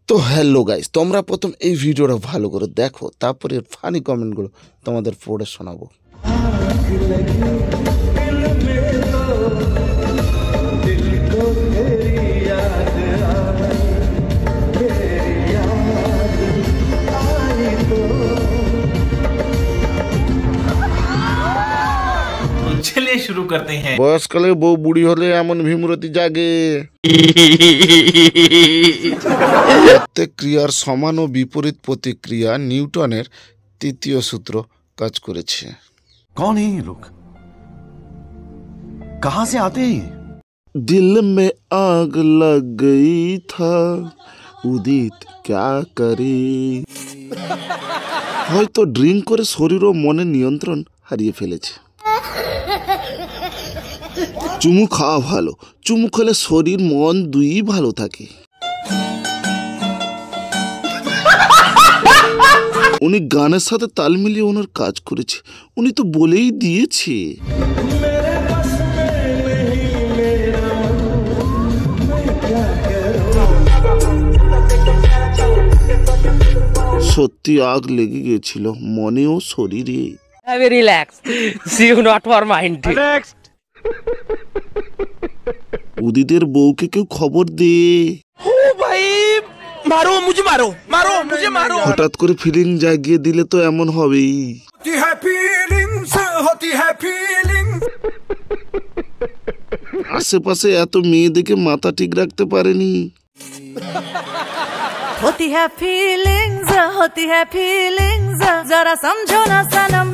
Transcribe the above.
তো hello guys, তোমরা প্রথম এই ভিডিওটা ভালো করে দেখো, তারপরে ফানি কমেন্টগুলো তোমাদের পড়ে শোনাবো। चलिए शुरू करते हैं। বয়সকালে বউ বুড়ি হলে এমন ভীমরতি জাগে। প্রত্যেক ক্রিয়ার সমান ও বিপরীত প্রতিক্রিয়া নিউটনের তৃতীয় সূত্র কাজ করেছে। कौन है ये लोग? कहां से आते हैं? दिल में आग लग गई था, উদিত क्या करे। হয়তো ড্রিঙ্ক করে শরীর ও মনের নিয়ন্ত্রণ হারিয়ে ফেলেছে। চুমু খাওয়া ভালো, চুমু খেলে শরীর মন দুই ভালো থাকে। উনি গানের সাথে তাল মিলিয়ে ওনার কাজ করেছে, উনি তো বলেই দিয়েছে। সত্যি আগ লেগে গিয়েছিল মনে ও শরীরে। Relax. See you not for mind. Next. উদিতের বউকে কেউ খবর দে। भाई मारो मुझे मारो मारो मुझे मारो। হঠাৎ করে ফিলিং জাগিয়ে দিলে তো এমন হবেই। আশেপাশে এত মেয়ে দেখে মাথা ঠিক রাখতে পারেনি। होती है फीलिंग्स जरा समझो ना सनम।